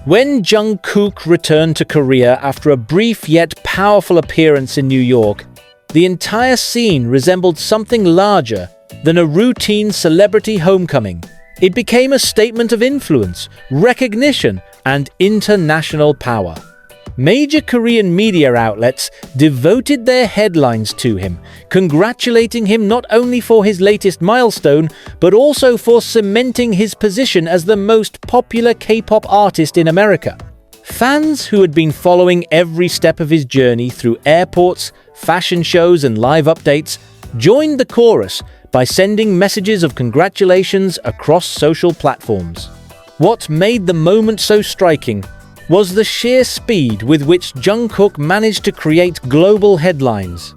When Jungkook returned to Korea after a brief yet powerful appearance in New York, the entire scene resembled something larger than a routine celebrity homecoming. It became a statement of influence, recognition, and international power. Major Korean media outlets devoted their headlines to him, congratulating him not only for his latest milestone, but also for cementing his position as the most popular K-pop artist in America. Fans who had been following every step of his journey through airports, fashion shows, and live updates joined the chorus by sending messages of congratulations across social platforms. What made the moment so striking was the sheer speed with which Jungkook managed to create global headlines.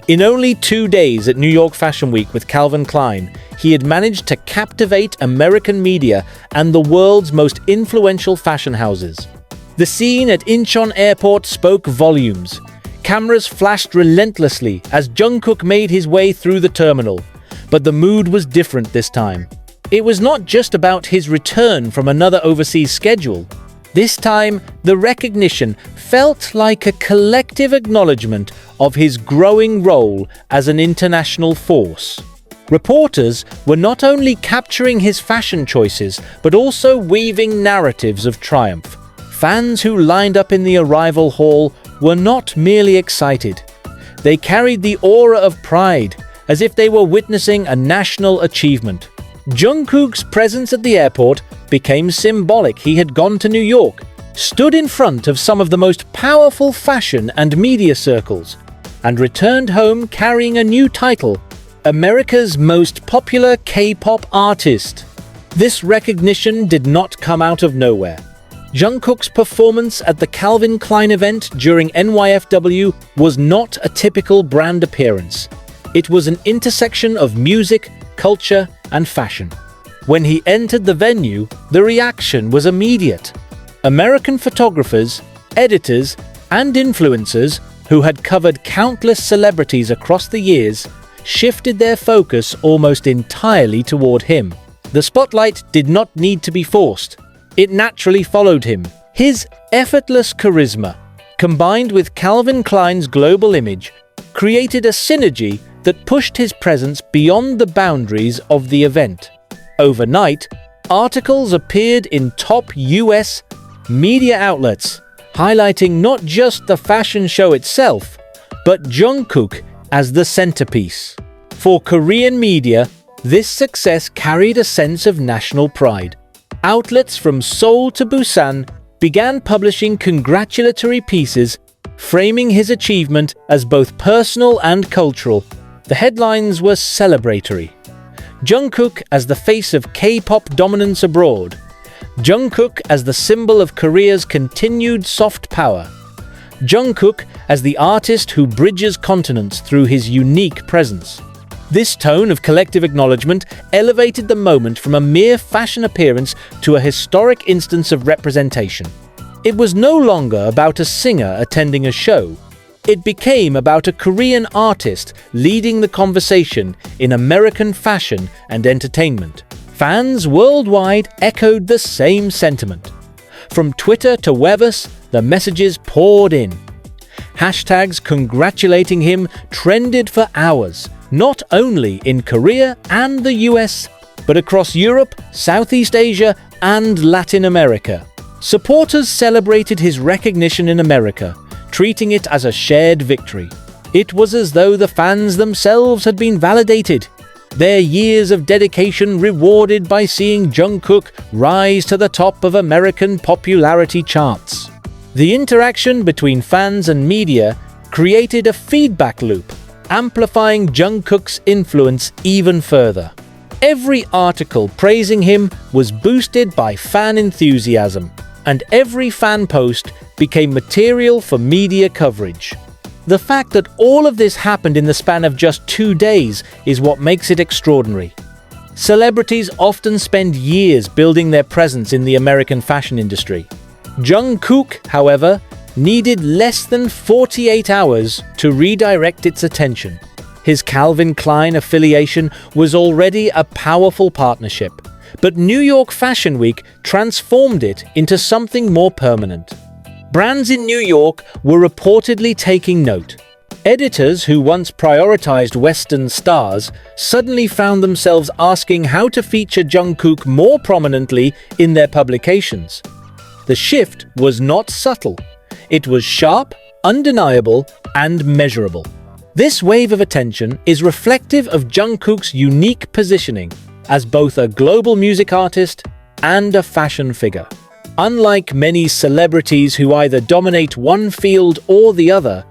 In only 2 days at New York Fashion Week with Calvin Klein, he had managed to captivate American media and the world's most influential fashion houses. The scene at Incheon Airport spoke volumes. Cameras flashed relentlessly as Jungkook made his way through the terminal. But the mood was different this time. It was not just about his return from another overseas schedule. This time, the recognition felt like a collective acknowledgement of his growing role as an international force. Reporters were not only capturing his fashion choices, but also weaving narratives of triumph. Fans who lined up in the arrival hall were not merely excited. They carried the aura of pride, as if they were witnessing a national achievement. Jungkook's presence at the airport became symbolic. He had gone to New York, stood in front of some of the most powerful fashion and media circles, and returned home carrying a new title, America's most popular K-pop artist. This recognition did not come out of nowhere. Jungkook's performance at the Calvin Klein event during NYFW was not a typical brand appearance. It was an intersection of music, culture, and fashion. When he entered the venue, the reaction was immediate. American photographers, editors, and influencers who had covered countless celebrities across the years shifted their focus almost entirely toward him. The spotlight did not need to be forced. It naturally followed him. His effortless charisma, combined with Calvin Klein's global image, created a synergy that pushed his presence beyond the boundaries of the event. Overnight, articles appeared in top US media outlets, highlighting not just the fashion show itself, but Jungkook as the centerpiece. For Korean media, this success carried a sense of national pride. Outlets from Seoul to Busan began publishing congratulatory pieces, framing his achievement as both personal and cultural. The headlines were celebratory. Jungkook as the face of K-pop dominance abroad. Jungkook as the symbol of Korea's continued soft power. Jungkook as the artist who bridges continents through his unique presence. This tone of collective acknowledgement elevated the moment from a mere fashion appearance to a historic instance of representation. It was no longer about a singer attending a show. It became about a Korean artist leading the conversation in American fashion and entertainment. Fans worldwide echoed the same sentiment. From Twitter to Weverse, the messages poured in. Hashtags congratulating him trended for hours, not only in Korea and the US, but across Europe, Southeast Asia, and Latin America. Supporters celebrated his recognition in America, treating it as a shared victory. It was as though the fans themselves had been validated, their years of dedication rewarded by seeing Jungkook rise to the top of American popularity charts. The interaction between fans and media created a feedback loop, amplifying Jungkook's influence even further. Every article praising him was boosted by fan enthusiasm, and every fan post became material for media coverage. The fact that all of this happened in the span of just 2 days is what makes it extraordinary. Celebrities often spend years building their presence in the American fashion industry. Jungkook, however, needed less than 48 hours to redirect its attention. His Calvin Klein affiliation was already a powerful partnership, but New York Fashion Week transformed it into something more permanent. Brands in New York were reportedly taking note. Editors who once prioritized Western stars suddenly found themselves asking how to feature Jungkook more prominently in their publications. The shift was not subtle. It was sharp, undeniable, and measurable. This wave of attention is reflective of Jungkook's unique positioning as both a global music artist and a fashion figure. Unlike many celebrities who either dominate one field or the other,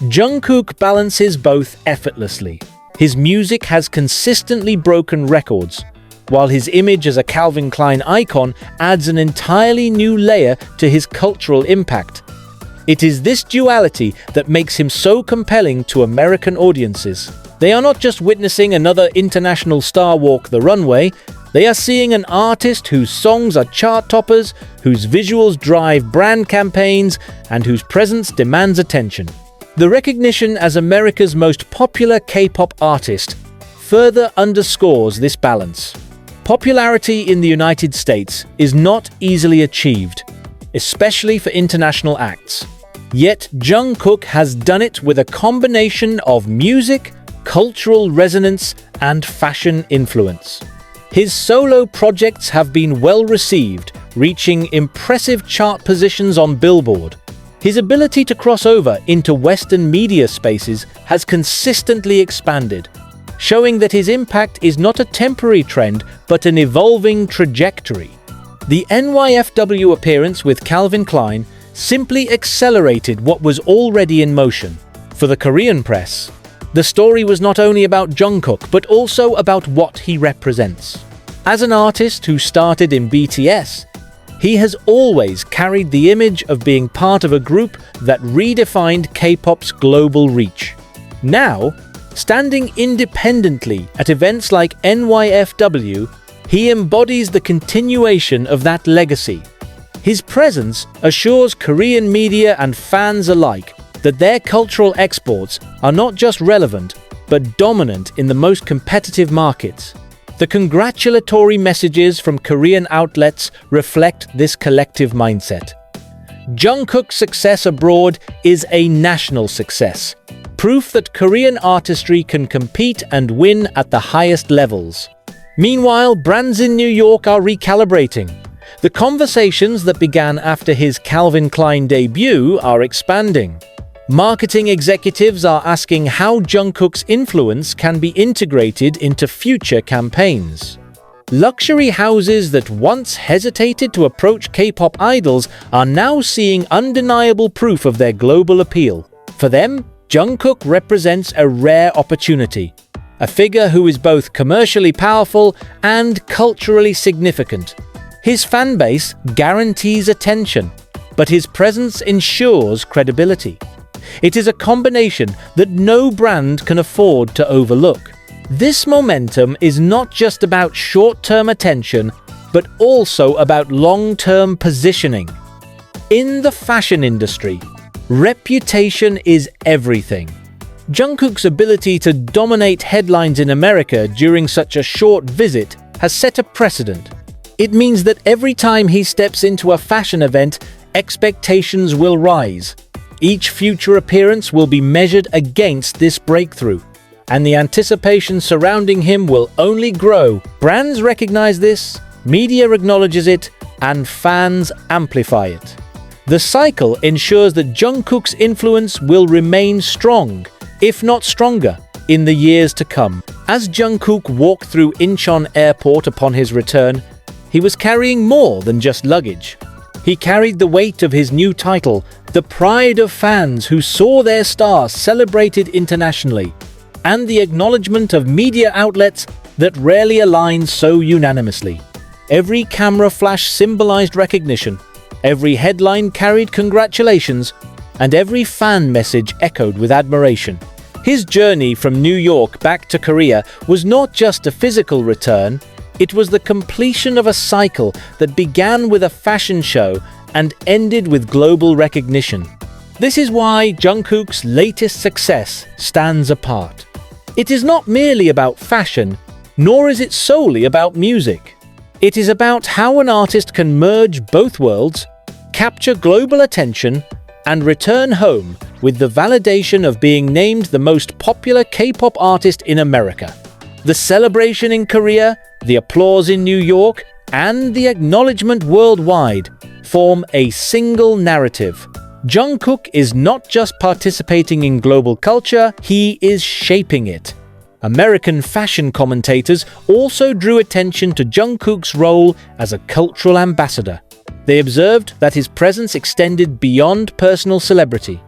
Jungkook balances both effortlessly. His music has consistently broken records, while his image as a Calvin Klein icon adds an entirely new layer to his cultural impact. It is this duality that makes him so compelling to American audiences. They are not just witnessing another international star walk the runway, they are seeing an artist whose songs are chart toppers, whose visuals drive brand campaigns, and whose presence demands attention. The recognition as America's most popular K-pop artist further underscores this balance. Popularity in the United States is not easily achieved, especially for international acts. Yet Jungkook has done it with a combination of music, cultural resonance, and fashion influence. His solo projects have been well received, reaching impressive chart positions on Billboard. His ability to cross over into Western media spaces has consistently expanded, showing that his impact is not a temporary trend but an evolving trajectory. The NYFW appearance with Calvin Klein simply accelerated what was already in motion. For the Korean press, the story was not only about Jungkook but also about what he represents. As an artist who started in BTS, he has always carried the image of being part of a group that redefined K-pop's global reach. Now, standing independently at events like NYFW, he embodies the continuation of that legacy. His presence assures Korean media and fans alike that their cultural exports are not just relevant, but dominant in the most competitive markets. The congratulatory messages from Korean outlets reflect this collective mindset. Jungkook's success abroad is a national success, proof that Korean artistry can compete and win at the highest levels. Meanwhile, brands in New York are recalibrating. The conversations that began after his Calvin Klein debut are expanding. Marketing executives are asking how Jungkook's influence can be integrated into future campaigns. Luxury houses that once hesitated to approach K-pop idols are now seeing undeniable proof of their global appeal. For them, Jungkook represents a rare opportunity, a figure who is both commercially powerful and culturally significant. His fanbase guarantees attention, but his presence ensures credibility. It is a combination that no brand can afford to overlook. This momentum is not just about short-term attention, but also about long-term positioning. In the fashion industry, reputation is everything. Jungkook's ability to dominate headlines in America during such a short visit has set a precedent. It means that every time he steps into a fashion event, expectations will rise. Each future appearance will be measured against this breakthrough, and the anticipation surrounding him will only grow. Brands recognize this, media acknowledges it, and fans amplify it. The cycle ensures that Jungkook's influence will remain strong, if not stronger, in the years to come. As Jungkook walked through Incheon Airport upon his return, he was carrying more than just luggage. He carried the weight of his new title, the pride of fans who saw their star celebrated internationally, and the acknowledgement of media outlets that rarely align so unanimously. Every camera flash symbolized recognition, every headline carried congratulations, and every fan message echoed with admiration. His journey from New York back to Korea was not just a physical return, it was the completion of a cycle that began with a fashion show and ended with global recognition. This is why Jungkook's latest success stands apart. It is not merely about fashion, nor is it solely about music. It is about how an artist can merge both worlds, capture global attention, and return home with the validation of being named the most popular K-pop artist in America. The celebration in Korea, the applause in New York, and the acknowledgement worldwide form a single narrative. Jungkook is not just participating in global culture, he is shaping it. American fashion commentators also drew attention to Jungkook's role as a cultural ambassador. They observed that his presence extended beyond personal celebrity.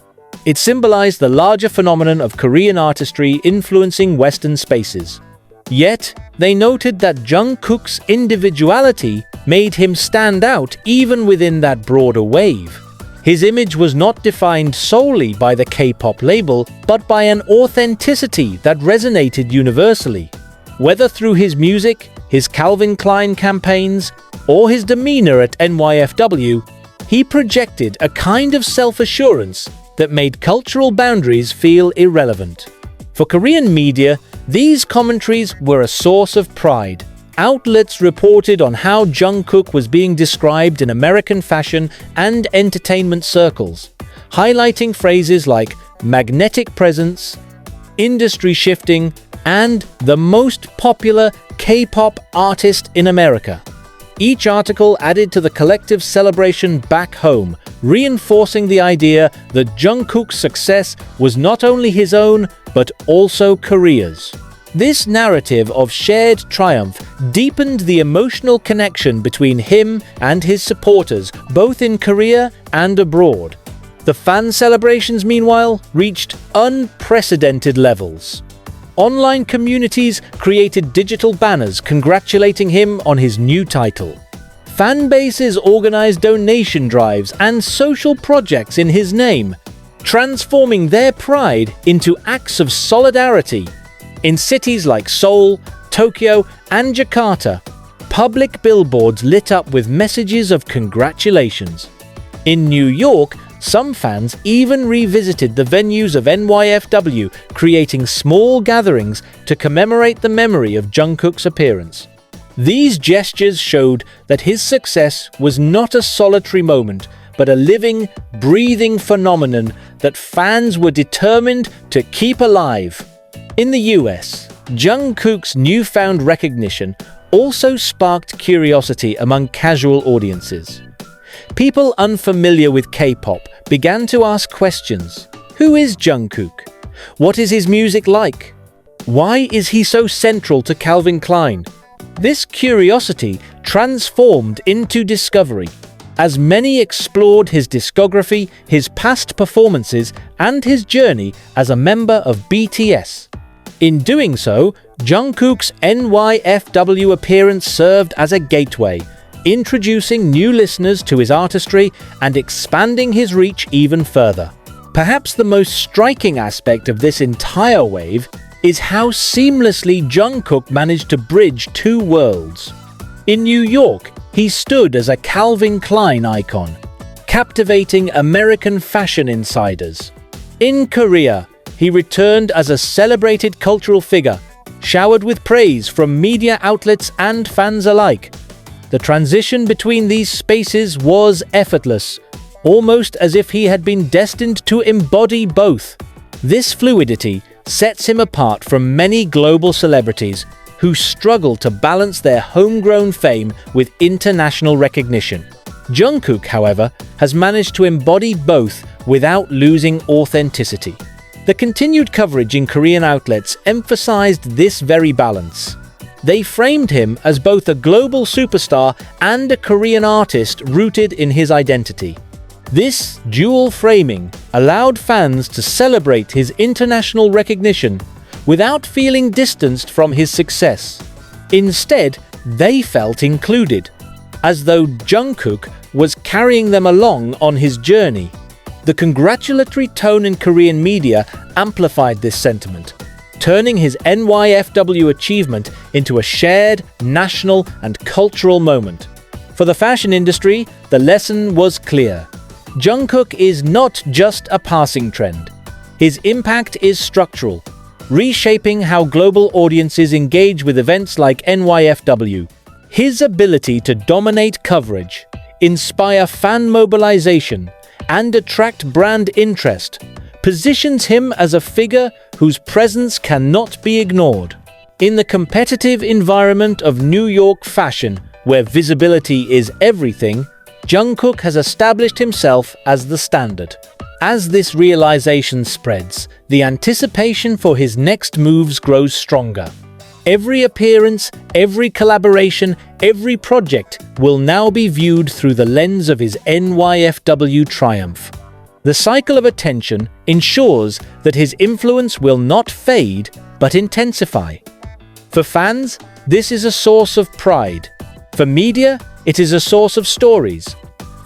It symbolized the larger phenomenon of Korean artistry influencing Western spaces. Yet, they noted that Jungkook's individuality made him stand out even within that broader wave. His image was not defined solely by the K-pop label, but by an authenticity that resonated universally. Whether through his music, his Calvin Klein campaigns, or his demeanor at NYFW, he projected a kind of self-assurance that made cultural boundaries feel irrelevant. For Korean media, these commentaries were a source of pride. Outlets reported on how Jungkook was being described in American fashion and entertainment circles, highlighting phrases like magnetic presence, industry shifting, and the most popular K-pop artist in America. Each article added to the collective celebration back home, reinforcing the idea that Jungkook's success was not only his own, but also Korea's. This narrative of shared triumph deepened the emotional connection between him and his supporters, both in Korea and abroad. The fan celebrations, meanwhile, reached unprecedented levels. Online communities created digital banners congratulating him on his new title. Fan bases organized donation drives and social projects in his name, transforming their pride into acts of solidarity. In cities like Seoul, Tokyo, and Jakarta, public billboards lit up with messages of congratulations. In New York, some fans even revisited the venues of NYFW, creating small gatherings to commemorate the memory of Jungkook's appearance. These gestures showed that his success was not a solitary moment, but a living, breathing phenomenon that fans were determined to keep alive. In the US, Jungkook's newfound recognition also sparked curiosity among casual audiences. People unfamiliar with K-pop began to ask questions. Who is Jungkook? What is his music like? Why is he so central to Calvin Klein? This curiosity transformed into discovery, as many explored his discography, his past performances, and his journey as a member of BTS. In doing so, Jungkook's NYFW appearance served as a gateway, introducing new listeners to his artistry and expanding his reach even further. Perhaps the most striking aspect of this entire wave is how seamlessly Jungkook managed to bridge two worlds. In New York, he stood as a Calvin Klein icon, captivating American fashion insiders. In Korea, he returned as a celebrated cultural figure, showered with praise from media outlets and fans alike. The transition between these spaces was effortless, almost as if he had been destined to embody both. This fluidity sets him apart from many global celebrities who struggle to balance their homegrown fame with international recognition. Jungkook, however, has managed to embody both without losing authenticity. The continued coverage in Korean outlets emphasized this very balance. They framed him as both a global superstar and a Korean artist rooted in his identity. This dual framing allowed fans to celebrate his international recognition without feeling distanced from his success. Instead, they felt included, as though Jungkook was carrying them along on his journey. The congratulatory tone in Korean media amplified this sentiment, turning his NYFW achievement into a shared national and cultural moment. For the fashion industry, the lesson was clear. Jungkook is not just a passing trend. His impact is structural, reshaping how global audiences engage with events like NYFW. His ability to dominate coverage, inspire fan mobilization, and attract brand interest positions him as a figure whose presence cannot be ignored. In the competitive environment of New York fashion, where visibility is everything, Jungkook has established himself as the standard. As this realization spreads, the anticipation for his next moves grows stronger. Every appearance, every collaboration, every project will now be viewed through the lens of his NYFW triumph. The cycle of attention ensures that his influence will not fade, but intensify. For fans, this is a source of pride. For media, it is a source of stories.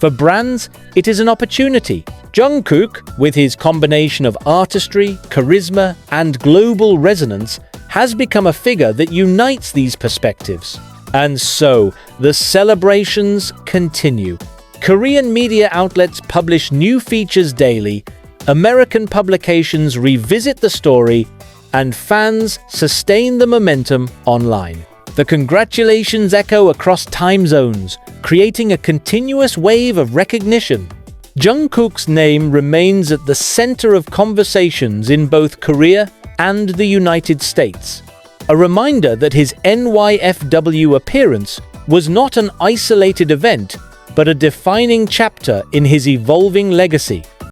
For brands, it is an opportunity. Jungkook, with his combination of artistry, charisma, and global resonance, has become a figure that unites these perspectives. And so, the celebrations continue. Korean media outlets publish new features daily, American publications revisit the story, and fans sustain the momentum online. The congratulations echo across time zones, creating a continuous wave of recognition. Jungkook's name remains at the center of conversations in both Korea and the United States. A reminder that his NYFW appearance was not an isolated event, but a defining chapter in his evolving legacy.